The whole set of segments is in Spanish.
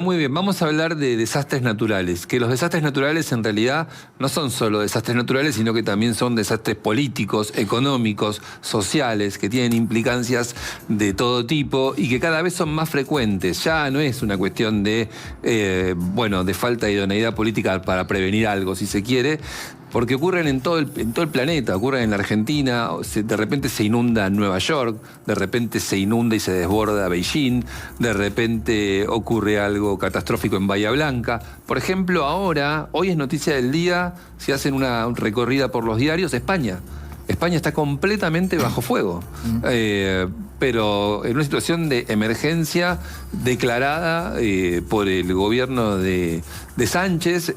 Muy bien, vamos a hablar de desastres naturales, que los desastres naturales en realidad no son solo desastres naturales, sino que también son desastres políticos, económicos, sociales, que tienen implicancias de todo tipo y que cada vez son más frecuentes. Ya no es una cuestión de, de falta de idoneidad política para prevenir algo, si se quiere, porque ocurren en todo el planeta, ocurren en la Argentina, de repente se inunda Nueva York, de repente se inunda y se desborda Beijing, de repente ocurre algo catastrófico en Bahía Blanca. Por ejemplo, hoy es noticia del día, si hacen una recorrida por los diarios, España. España está completamente bajo fuego, pero en una situación de emergencia declarada por el gobierno de Sánchez.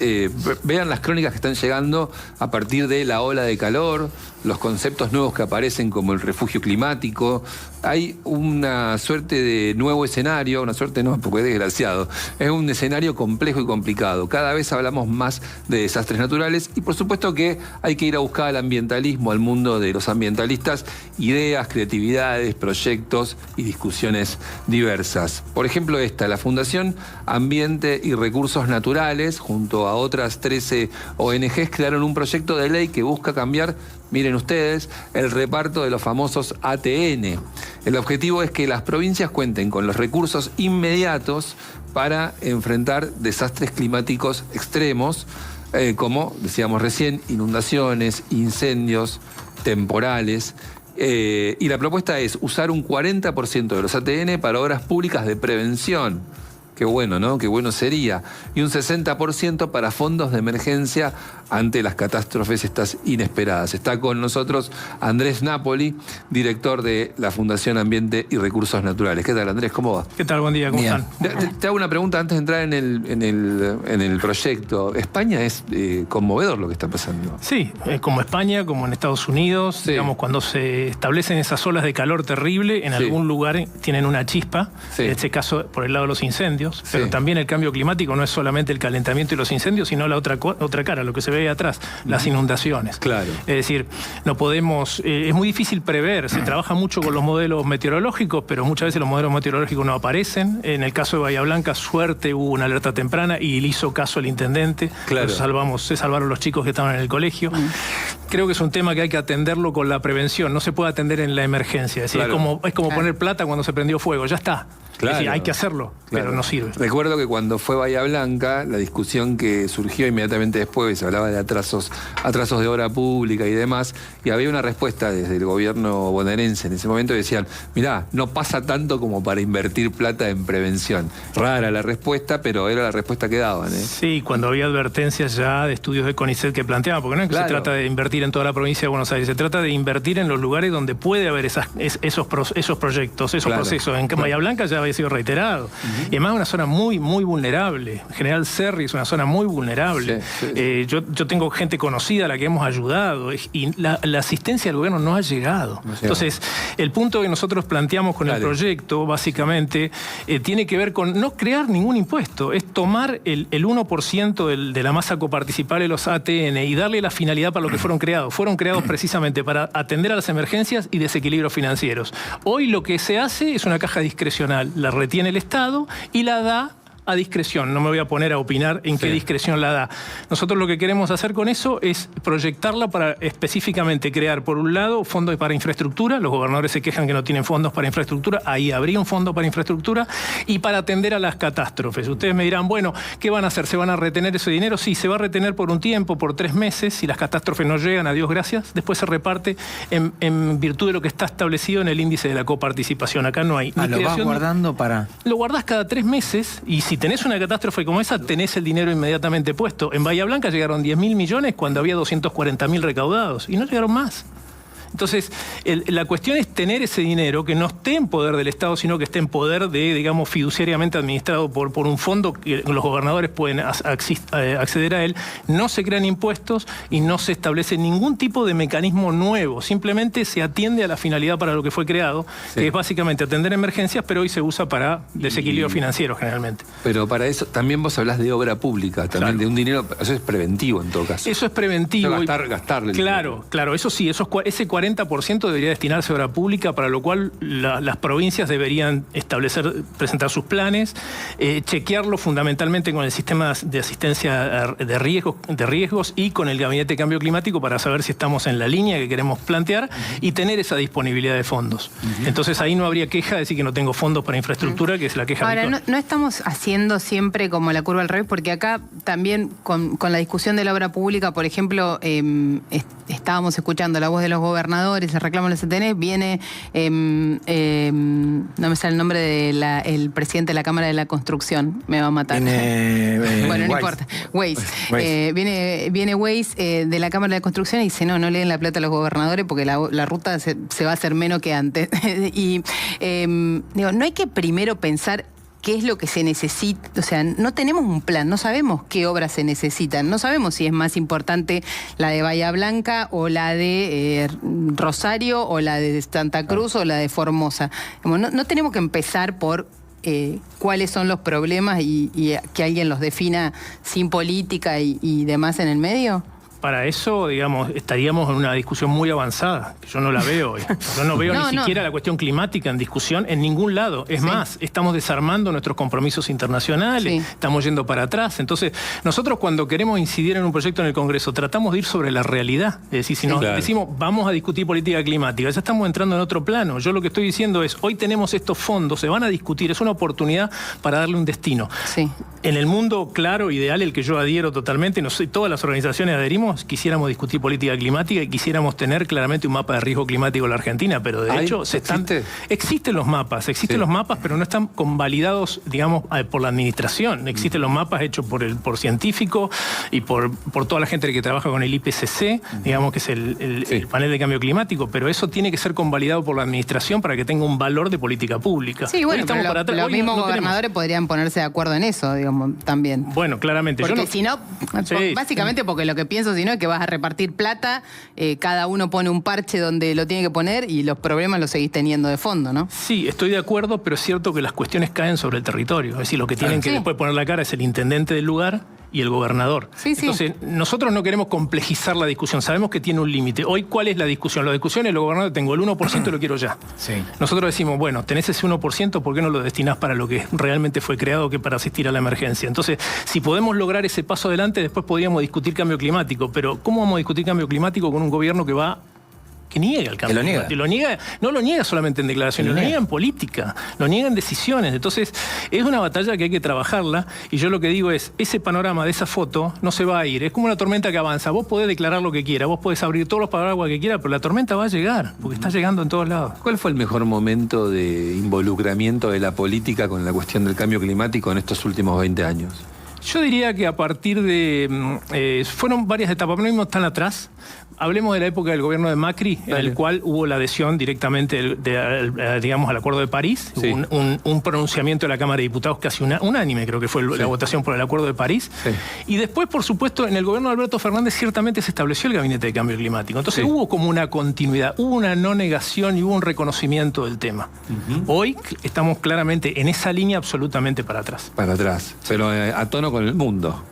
Vean las crónicas que están llegando a partir de la ola de calor, los conceptos nuevos que aparecen como el refugio climático. Hay una suerte de nuevo escenario, una suerte no, porque es desgraciado. Es un escenario complejo y complicado. Cada vez hablamos más de desastres naturales y por supuesto que hay que ir a buscar al ambientalismo, al mundo de los ambientalistas, ideas, creatividades, proyectos y discusiones diversas. Por ejemplo, la Fundación Ambiente y Recursos Naturales, junto a otras 13 ONGs, crearon un proyecto de ley que busca cambiar, miren ustedes, el reparto de los famosos ATN. El objetivo es que las provincias cuenten con los recursos inmediatos para enfrentar desastres climáticos extremos, como decíamos recién, inundaciones, incendios, temporales. Y la propuesta es usar un 40% de los ATN para obras públicas de prevención. Qué bueno, ¿no? Qué bueno sería. Y un 60% para fondos de emergencia ante las catástrofes estas inesperadas. Está con nosotros Andrés Napoli, director de la Fundación Ambiente y Recursos Naturales. ¿Qué tal, Andrés? ¿Cómo va? ¿Qué tal? Buen día, ¿cómo están? Te hago una pregunta antes de entrar en el proyecto. España es conmovedor lo que está pasando. Sí, como España, como en Estados Unidos, sí. Digamos, cuando se establecen esas olas de calor terrible, en algún lugar tienen una chispa, en este caso por el lado de los incendios. Pero también el cambio climático no es solamente el calentamiento y los incendios, sino la otra cara, lo que se ve ahí atrás, las inundaciones. Claro. Es decir, no podemos, es muy difícil prever, se trabaja mucho con los modelos meteorológicos, pero muchas veces los modelos meteorológicos no aparecen. En el caso de Bahía Blanca, suerte, hubo una alerta temprana y le hizo caso al intendente. Claro. Se salvaron los chicos que estaban en el colegio. Creo que es un tema que hay que atenderlo con la prevención, no se puede atender en la emergencia. Es decir, es como poner plata cuando se prendió fuego, ya está. Claro. Es decir, hay que hacerlo, pero no sirve. Recuerdo que cuando fue Bahía Blanca, la discusión que surgió inmediatamente después, se hablaba de atrasos de obra pública y demás, y había una respuesta desde el gobierno bonaerense en ese momento, y decían, mirá, no pasa tanto como para invertir plata en prevención. Rara la respuesta, pero era la respuesta que daban. Sí, cuando había advertencias ya de estudios de CONICET que planteaban, porque no es que se trata de invertir en toda la provincia de Buenos Aires, se trata de invertir en los lugares donde puede haber esos proyectos, esos procesos. En Bahía Blanca ya había sido reiterado. Y además es una zona muy, muy vulnerable. General Serri es una zona muy vulnerable. Sí. Yo tengo gente conocida a la que hemos ayudado y la asistencia del gobierno no ha llegado. Entonces, el punto que nosotros planteamos con el proyecto, básicamente, tiene que ver con no crear ningún impuesto. Es tomar el 1% de la masa coparticipable de los ATN y darle la finalidad para lo que fueron creados. Fueron creados precisamente para atender a las emergencias y desequilibrios financieros. Hoy lo que se hace es una caja discrecional. La retiene el Estado y la da a discreción. No me voy a poner a opinar en qué discreción la da. Nosotros lo que queremos hacer con eso es proyectarla para específicamente crear, por un lado, fondos para infraestructura. Los gobernadores se quejan que no tienen fondos para infraestructura. Ahí habría un fondo para infraestructura y para atender a las catástrofes. Ustedes me dirán, bueno, ¿qué van a hacer? ¿Se van a retener ese dinero? Sí, se va a retener por un tiempo, por 3 meses. Si las catástrofes no llegan, a Dios gracias. Después se reparte en virtud de lo que está establecido en el índice de la coparticipación. Acá no hay. ¿Lo vas guardando para...? Lo guardás cada 3 meses y si tenés una catástrofe como esa, tenés el dinero inmediatamente puesto. En Bahía Blanca llegaron 10.000 millones cuando había 240.000 recaudados y no llegaron más. Entonces, la cuestión es tener ese dinero que no esté en poder del Estado, sino que esté en poder de, digamos, fiduciariamente administrado por un fondo que los gobernadores pueden acceder a él. No se crean impuestos y no se establece ningún tipo de mecanismo nuevo. Simplemente se atiende a la finalidad para lo que fue creado, que es básicamente atender emergencias, pero hoy se usa para desequilibrio financiero generalmente. Pero para eso también vos hablás de obra pública, también de un dinero, eso es preventivo en todo caso. Eso es preventivo. Gastarle. Claro, eso sí, ese 40 40% debería destinarse a obra pública, para lo cual las provincias deberían presentar sus planes, chequearlo fundamentalmente con el sistema de asistencia de riesgos y con el Gabinete de Cambio Climático para saber si estamos en la línea que queremos plantear y tener esa disponibilidad de fondos. Entonces ahí no habría queja de decir que no tengo fondos para infraestructura, que es la queja habitual. Ahora, no estamos haciendo siempre como la curva al revés, porque acá también con la discusión de la obra pública, por ejemplo, estábamos escuchando la voz de los gobernadores, el reclamo de la CTN, viene, no me sale el nombre del presidente de la Cámara de la Construcción, me va a matar. Bueno, no importa. Weiss. Viene Weiss de la Cámara de la Construcción y dice, no le den la plata a los gobernadores porque la ruta se va a hacer menos que antes. Y digo, no hay que primero pensar qué es lo que se necesita. O sea, no tenemos un plan, no sabemos qué obras se necesitan, no sabemos si es más importante la de Bahía Blanca o la de Rosario o la de Santa Cruz o la de Formosa. No tenemos que empezar por cuáles son los problemas y que alguien los defina sin política y demás en el medio. Para eso, digamos, estaríamos en una discusión muy avanzada. Yo no la veo hoy. Yo no veo ni siquiera la cuestión climática en discusión en ningún lado. Es más, estamos desarmando nuestros compromisos internacionales, estamos yendo para atrás. Entonces, nosotros cuando queremos incidir en un proyecto en el Congreso, tratamos de ir sobre la realidad. Es decir, si nos decimos, vamos a discutir política climática, ya estamos entrando en otro plano. Yo lo que estoy diciendo es, hoy tenemos estos fondos, se van a discutir, es una oportunidad para darle un destino. En el mundo claro, ideal, el que yo adhiero totalmente, no sé, todas las organizaciones adherimos, quisiéramos discutir política climática y quisiéramos tener claramente un mapa de riesgo climático en la Argentina, pero de hecho existen los mapas, pero no están convalidados, digamos, por la administración. Existen los mapas hechos por científicos y por toda la gente que trabaja con el IPCC, digamos que es el panel de cambio climático, pero eso tiene que ser convalidado por la administración para que tenga un valor de política pública. Sí, bueno, los mismos gobernadores podrían ponerse de acuerdo en eso, digamos, también. Bueno, claramente. Porque si no, básicamente porque lo que pienso, si no, es que vas a repartir plata, cada uno pone un parche donde lo tiene que poner y los problemas los seguís teniendo de fondo, ¿no? Sí, estoy de acuerdo, pero es cierto que las cuestiones caen sobre el territorio. Es decir, lo que tienen que después poner la cara es el intendente del lugar y el gobernador. Entonces, nosotros no queremos complejizar la discusión, sabemos que tiene un límite. Hoy, ¿cuál es la discusión? La discusión es, el gobernador, tengo el 1% y lo quiero ya. Nosotros decimos, bueno, tenés ese 1%, ¿por qué no lo destinás para lo que realmente fue creado, que para asistir a la emergencia? Entonces, si podemos lograr ese paso adelante, después podríamos discutir cambio climático, pero ¿cómo vamos a discutir cambio climático con un gobierno que niega el cambio climático? No lo niega solamente en declaraciones, lo niega en política, lo niega en decisiones. Entonces, es una batalla que hay que trabajarla, y yo lo que digo es, ese panorama de esa foto no se va a ir. Es como una tormenta que avanza. Vos podés declarar lo que quieras, vos podés abrir todos los paraguas que quieras, pero la tormenta va a llegar, porque está llegando en todos lados. ¿Cuál fue el mejor momento de involucramiento de la política con la cuestión del cambio climático en estos últimos 20 años? Yo diría que a partir de... fueron varias etapas, no mismo tan atrás. Hablemos de la época del gobierno de Macri, en el cual hubo la adhesión directamente, digamos, al Acuerdo de París. Un pronunciamiento de la Cámara de Diputados casi unánime, creo que fue la votación por el Acuerdo de París. Y después, por supuesto, en el gobierno de Alberto Fernández ciertamente se estableció el Gabinete de Cambio Climático. Entonces hubo como una continuidad, hubo una no negación y hubo un reconocimiento del tema. Hoy estamos claramente en esa línea absolutamente para atrás. Para atrás, pero a tono con el mundo.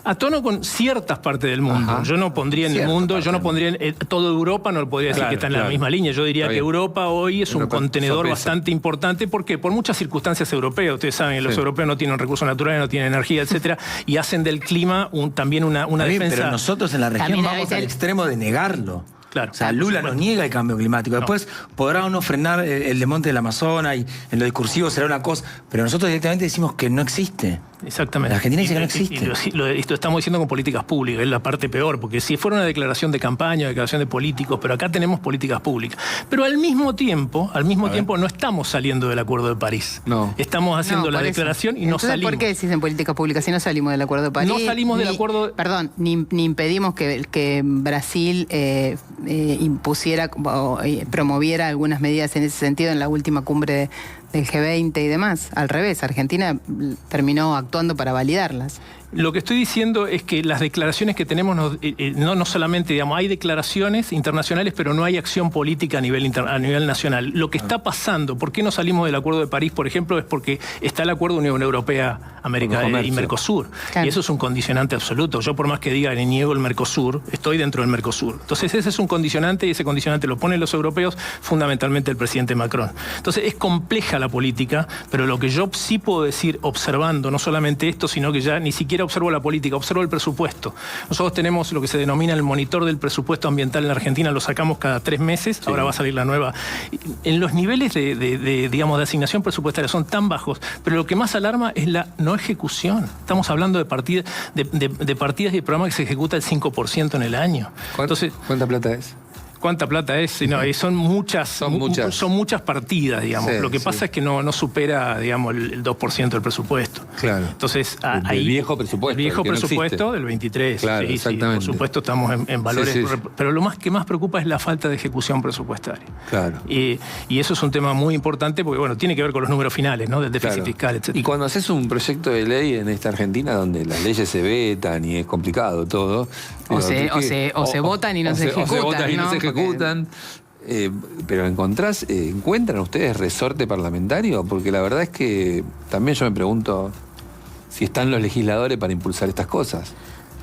A tono con ciertas partes del mundo. Yo no pondría en el mundo, yo no pondría en toda Europa, no podría decir que está en la misma línea. Yo diría que Europa hoy es un contenedor bastante importante, porque por muchas circunstancias europeas, ustedes saben que los europeos no tienen recursos naturales, no tienen energía, etcétera, y hacen del clima también una defensa. Pero nosotros en la región vamos al extremo de negarlo. O sea, Lula no niega el cambio climático. Después podrá uno frenar el desmonte del Amazonas y en lo discursivo será una cosa, pero nosotros directamente decimos que no existe. Exactamente. La Argentina dice que no existe. Esto estamos diciendo con políticas públicas, es la parte peor, porque si fuera una declaración de campaña, declaración de políticos, pero acá tenemos políticas públicas. Pero al mismo tiempo no estamos saliendo del Acuerdo de París. Estamos haciendo la declaración y no salimos. ¿Por qué decís en políticas públicas si no salimos del Acuerdo de París? No salimos del acuerdo... Perdón, ni impedimos que Brasil impusiera o promoviera algunas medidas en ese sentido en la última cumbre del G20 y demás. Al revés, Argentina terminó actuando para validarlas. Lo que estoy diciendo es que las declaraciones que tenemos, no solamente, digamos, hay declaraciones internacionales, pero no hay acción política a nivel nacional. Lo que está pasando, ¿por qué no salimos del Acuerdo de París, por ejemplo? Es porque está el Acuerdo Unión Europea-América y Mercosur. Claro. Y eso es un condicionante absoluto. Yo, por más que diga que niego el Mercosur, estoy dentro del Mercosur. Entonces ese es un condicionante, y ese condicionante lo ponen los europeos, fundamentalmente el presidente Macron. Entonces es compleja la política, pero lo que yo sí puedo decir, observando no solamente esto, sino que ya ni siquiera observo la política, observo el presupuesto. Nosotros tenemos lo que se denomina el monitor del presupuesto ambiental en la Argentina, lo sacamos cada 3 meses, ahora va a salir la nueva. En los niveles digamos, de asignación presupuestaria son tan bajos, pero lo que más alarma es la no ejecución. Estamos hablando de partidas y programas que se ejecuta el 5% en el año. Entonces, ¿cuánta plata es? ¿Cuánta plata es? No, son muchas partidas, digamos. Lo que pasa es que no supera, digamos, el 2% del presupuesto. Claro. Entonces, el viejo presupuesto. El viejo presupuesto del 23. Claro, exactamente. Por supuesto, estamos en valores. Pero lo que más preocupa es la falta de ejecución presupuestaria. Claro. Y eso es un tema muy importante porque, bueno, tiene que ver con los números finales, ¿no? Del déficit fiscal, etc. Y cuando haces un proyecto de ley en esta Argentina donde las leyes se vetan y es complicado todo. O se votan y no se ejecutan. O se votan y no se ejecutan. Pero ¿encuentran ustedes resorte parlamentario? Porque la verdad es que también yo me pregunto si están los legisladores para impulsar estas cosas.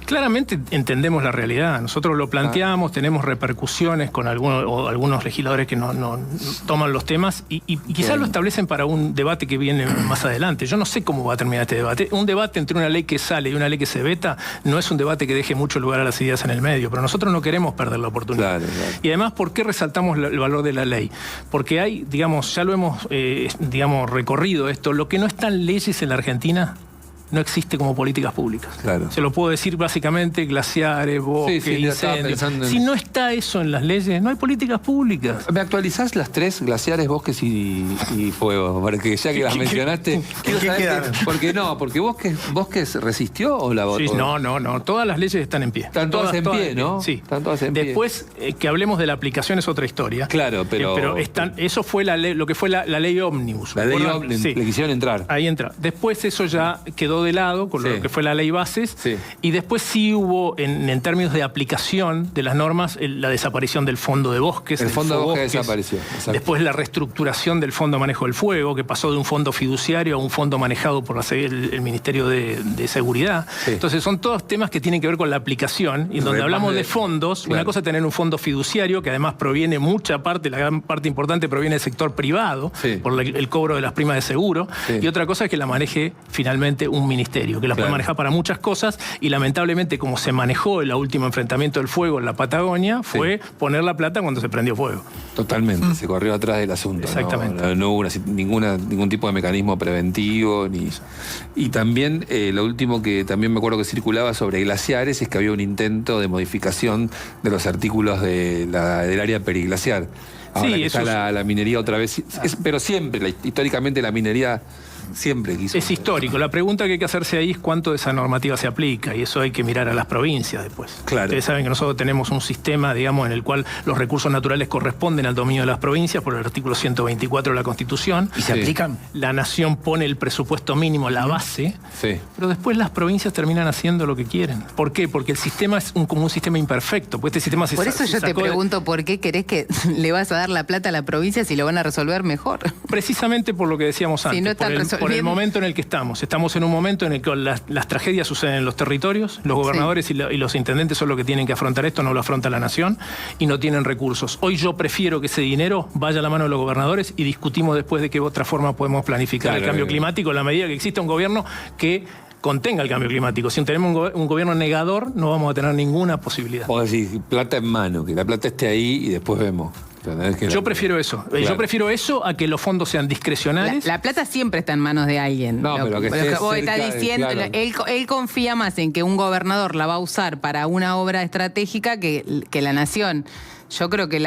Claramente entendemos la realidad. Nosotros lo planteamos, tenemos repercusiones con algunos legisladores que no toman los temas y quizás lo establecen para un debate que viene más adelante. Yo no sé cómo va a terminar este debate. Un debate entre una ley que sale y una ley que se veta no es un debate que deje mucho lugar a las ideas en el medio, pero nosotros no queremos perder la oportunidad. Claro. Y además, ¿por qué resaltamos el valor de la ley? Porque hay, digamos, ya lo hemos recorrido esto, lo que no están leyes en la Argentina no existe como políticas públicas. Claro. Se lo puedo decir básicamente, glaciares, bosques, incendios. Si no está eso en las leyes, no hay políticas públicas. ¿Me actualizás las 3, glaciares, bosques y fuego? Porque ya que las mencionaste... Porque bosques resistió o la votó. Sí, no, todas las leyes están en pie. Están todas en pie, ¿no? Sí. Están todas en pie. Después, que hablemos de la aplicación es otra historia. Claro, pero eso fue lo que fue la ley ómnibus. La ley ómnibus, le quisieron entrar. Ahí entra. Después eso ya quedó de lado con lo que fue la ley bases, y después sí hubo, en términos de aplicación de las normas, la desaparición del fondo de bosques. El fondo de bosques desapareció. Exacto. Después la reestructuración del fondo de manejo del fuego, que pasó de un fondo fiduciario a un fondo manejado por el Ministerio de Seguridad. Sí. Entonces son todos temas que tienen que ver con la aplicación, y donde hablamos de fondos, una cosa es tener un fondo fiduciario, que además proviene la gran parte importante proviene del sector privado, por el cobro de las primas de seguro, y otra cosa es que la maneje finalmente un ministerio, que la puede manejar para muchas cosas, y lamentablemente como se manejó el último enfrentamiento del fuego en la Patagonia, fue poner la plata cuando se prendió fuego. Totalmente, se corrió atrás del asunto. Exactamente. No hubo ningún tipo de mecanismo preventivo. Y también lo último que también me acuerdo que circulaba sobre glaciares es que había un intento de modificación de los artículos del área periglaciar. Ahora que está la minería otra vez, pero siempre, históricamente la minería siempre quiso. Es histórico. La pregunta que hay que hacerse ahí es cuánto de esa normativa se aplica, y eso hay que mirar a las provincias después. Claro. Ustedes saben que nosotros tenemos un sistema, digamos, en el cual los recursos naturales corresponden al dominio de las provincias por el artículo 124 de la Constitución. ¿Y se aplican? La nación pone el presupuesto mínimo, la base, pero después las provincias terminan haciendo lo que quieren. ¿Por qué? Porque el sistema es como un sistema imperfecto. Pues este sistema por eso yo te pregunto por qué querés que le vas a dar la plata a la provincia si lo van a resolver mejor. Precisamente por lo que decíamos antes. Si no están por el momento en el que estamos. Estamos en un momento en el que las tragedias suceden en los territorios, los gobernadores y los intendentes son los que tienen que afrontar esto, no lo afronta la nación, y no tienen recursos. Hoy yo prefiero que ese dinero vaya a la mano de los gobernadores y discutimos después de qué otra forma podemos planificar el cambio climático en la medida que exista un gobierno que contenga el cambio climático. Si tenemos un gobierno negador, no vamos a tener ninguna posibilidad. O decir, plata en mano, que la plata esté ahí y después vemos. Yo prefiero eso. Claro. Yo prefiero eso a que los fondos sean discrecionales. La plata siempre está en manos de alguien. No, pero que vos estás diciendo, él confía más en que un gobernador la va a usar para una obra estratégica que la nación. Yo creo que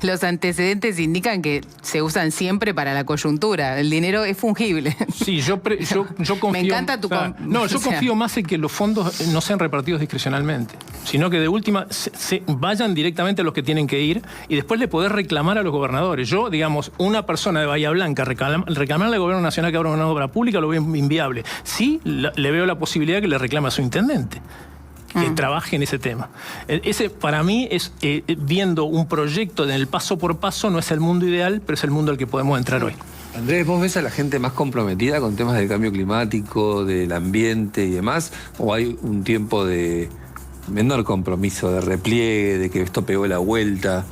los antecedentes indican que se usan siempre para la coyuntura. El dinero es fungible. Sí, yo confío... Me encanta tu... yo confío más en que los fondos no sean repartidos discrecionalmente, sino que de última se vayan directamente a los que tienen que ir y después le podés reclamar a los gobernadores. Yo, digamos, una persona de Bahía Blanca reclamarle al gobierno nacional que abra una obra pública lo veo inviable. Sí, le veo la posibilidad que le reclame a su intendente que trabaje en ese tema. Ese, para mí, es viendo un proyecto en el paso por paso, no es el mundo ideal, pero es el mundo al que podemos entrar hoy. Andrés, ¿vos ves a la gente más comprometida con temas del cambio climático, del ambiente y demás? ¿O hay un tiempo de menor compromiso, de repliegue, de que esto pegó la vuelta?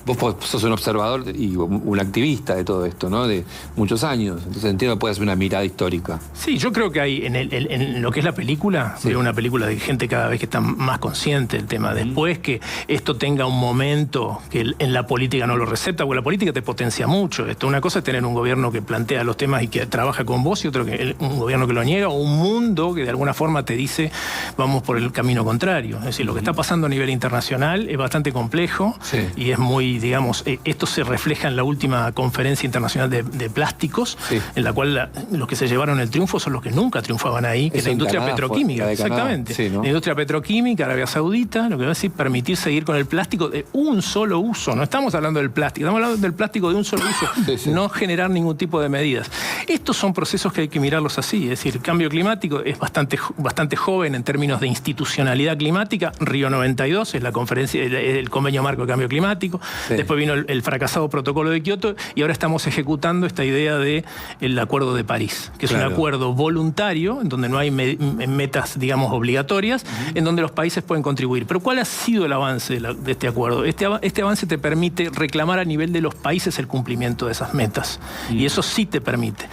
Vos sos un observador y un activista de todo esto, ¿no? De muchos años. Entonces entiendo que puede ser una mirada histórica. Sí, yo creo que hay en lo que es la película, veo una película de gente cada vez que está más consciente del tema. Después que esto tenga un momento que en la política no lo recepta, porque la política te potencia mucho. Una cosa es tener un gobierno que plantea los temas y que trabaja con vos, y otro que un gobierno que lo niega, o un mundo que de alguna forma te dice vamos por el camino contrario. Es decir, lo que está pasando a nivel internacional es bastante complejo y es muy, digamos, esto se refleja en la última conferencia internacional de plásticos, en la cual los que se llevaron el triunfo son los que nunca triunfaban ahí, que es la industria petroquímica. Exactamente. Sí, ¿no? La industria petroquímica, Arabia Saudita, lo que va a decir permitir seguir con el plástico de un solo uso. No estamos hablando del plástico, estamos hablando del plástico de un solo uso, no generar ningún tipo de medidas. Estos son procesos que hay que mirarlos así, es decir, el cambio climático es bastante joven en términos de institucionalidad climática. Río 92 es la conferencia, el convenio marco de cambio climático. Después vino el fracasado protocolo de Kioto y ahora estamos ejecutando esta idea del Acuerdo de París, que es un acuerdo voluntario, en donde no hay metas, digamos, obligatorias, en donde los países pueden contribuir. Pero ¿cuál ha sido el avance de este acuerdo? Este avance te permite reclamar a nivel de los países el cumplimiento de esas metas. Y eso sí te permite.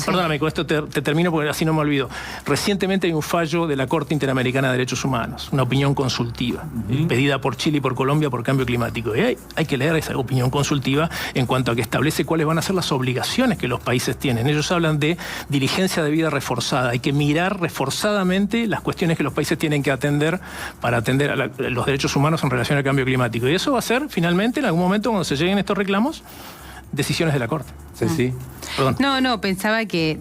Perdóname, con esto te termino porque así no me olvido. Recientemente hay un fallo de la Corte Interamericana de Derechos Humanos, una opinión consultiva, pedida por Chile y por Colombia por cambio climático. Y hay que leer esa opinión consultiva en cuanto a que establece cuáles van a ser las obligaciones que los países tienen. Ellos hablan de diligencia debida reforzada. Hay que mirar reforzadamente las cuestiones que los países tienen que atender para atender a los derechos humanos en relación al cambio climático. Y eso va a ser, finalmente, en algún momento, cuando se lleguen estos reclamos, decisiones de la Corte. Sí. Perdón. No, pensaba que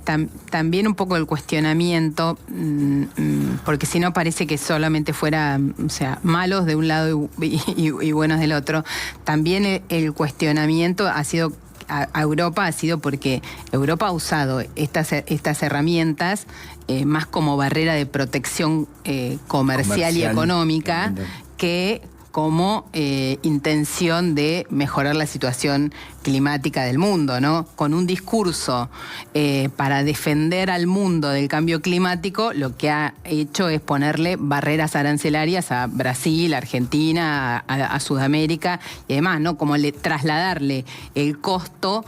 también un poco el cuestionamiento, porque si no parece que solamente fuera, o sea, malos de un lado y buenos del otro. También el cuestionamiento ha sido a Europa, ha sido porque Europa ha usado estas herramientas más como barrera de protección comercial y económica que como intención de mejorar la situación climática del mundo, ¿no? Con un discurso para defender al mundo del cambio climático, lo que ha hecho es ponerle barreras arancelarias a Brasil, a Argentina, a Sudamérica y demás, ¿no? Como trasladarle el costo,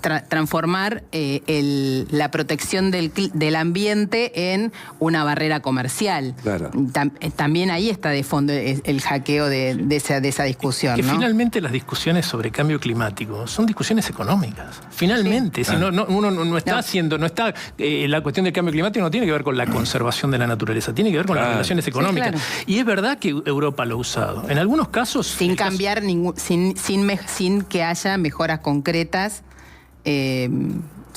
transformar la protección del ambiente en una barrera comercial. Claro. También ahí está de fondo el hackeo de esa discusión, que ¿no? Finalmente las discusiones sobre cambio climático son discusiones económicas. Finalmente, si uno no está haciendo, la cuestión del cambio climático no tiene que ver con la conservación de la naturaleza, tiene que ver con las relaciones económicas. Sí, claro. Y es verdad que Europa lo ha usado. En algunos casos... Sin cambiar, sin que haya mejoras concretas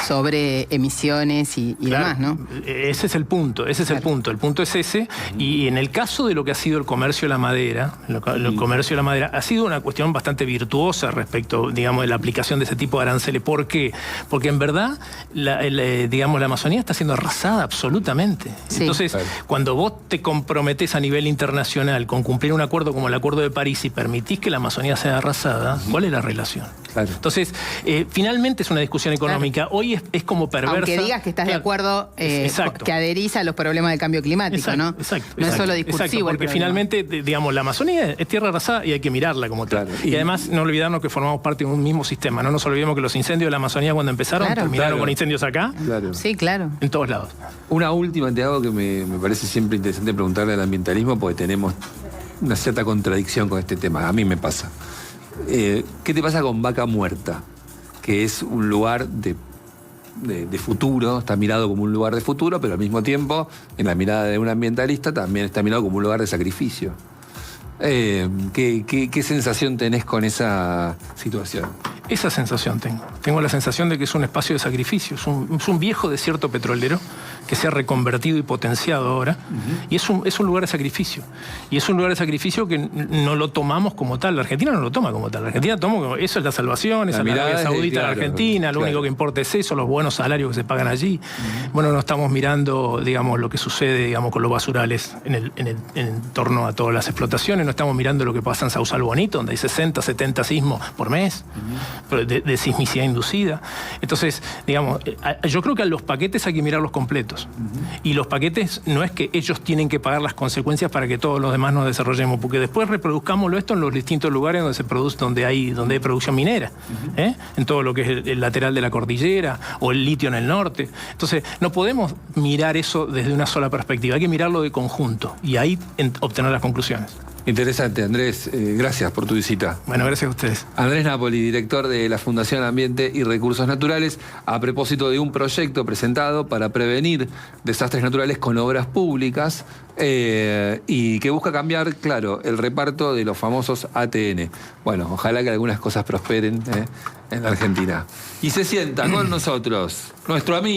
sobre emisiones y demás, ¿no? Ese es el punto, El punto es ese. Y en el caso de lo que ha sido el comercio de la madera, el comercio de la madera ha sido una cuestión bastante virtuosa respecto, digamos, de la aplicación de ese tipo de aranceles. ¿Por qué? Porque en verdad, digamos, la Amazonía está siendo arrasada absolutamente. Sí. Entonces, cuando vos te comprometés a nivel internacional con cumplir un acuerdo como el Acuerdo de París y permitís que la Amazonía sea arrasada, ¿cuál es la relación? Claro. Entonces, finalmente es una discusión económica. Hoy es como perversa. Aunque digas que estás de acuerdo, que adherís a los problemas del cambio climático, ¿no? No es solo discursivo. Porque finalmente, digamos, la Amazonía es tierra arrasada y hay que mirarla como tal. Claro. Y además, no olvidarnos que formamos parte de un mismo sistema. No nos olvidemos que los incendios de la Amazonía cuando empezaron terminaron con incendios acá. Claro. Sí, claro. En todos lados. Una última, te hago, que me parece siempre interesante preguntarle al ambientalismo, porque tenemos una cierta contradicción con este tema. A mí me pasa. ¿Qué te pasa con Vaca Muerta? Que es un lugar de futuro, está mirado como un lugar de futuro, pero al mismo tiempo, en la mirada de un ambientalista, también está mirado como un lugar de sacrificio. ¿Qué sensación tenés con esa situación? Esa sensación tengo. Tengo la sensación de que es un espacio de sacrificio. Es un viejo desierto petrolero que se ha reconvertido y potenciado ahora. Y es un lugar de sacrificio. Y es un lugar de sacrificio que no lo tomamos como tal. La Argentina no lo toma como tal. La Argentina toma como eso es la salvación, esa es la Arabia Saudita de la Argentina, lo único que importa es eso, los buenos salarios que se pagan allí. Bueno, no estamos mirando, digamos, lo que sucede, digamos, con los basurales en torno a todas las explotaciones. No estamos mirando lo que pasa en Sausal Bonito, donde hay 60, 70 sismos por mes. De sismicidad inducida. Entonces, digamos, yo creo que a los paquetes hay que mirarlos completos. Y los paquetes no es que ellos tienen que pagar las consecuencias para que todos los demás nos desarrollemos, porque después reproduzcámoslo esto en los distintos lugares donde se produce, donde hay producción minera, en todo lo que es el lateral de la cordillera o el litio en el norte. Entonces, no podemos mirar eso desde una sola perspectiva, hay que mirarlo de conjunto y ahí obtener las conclusiones. Interesante, Andrés. Gracias por tu visita. Bueno, gracias a ustedes. Andrés Napoli, director de la Fundación Ambiente y Recursos Naturales, a propósito de un proyecto presentado para prevenir desastres naturales con obras públicas y que busca cambiar, claro, el reparto de los famosos ATN. Bueno, ojalá que algunas cosas prosperen en la Argentina. Y se sienta con nosotros nuestro amigo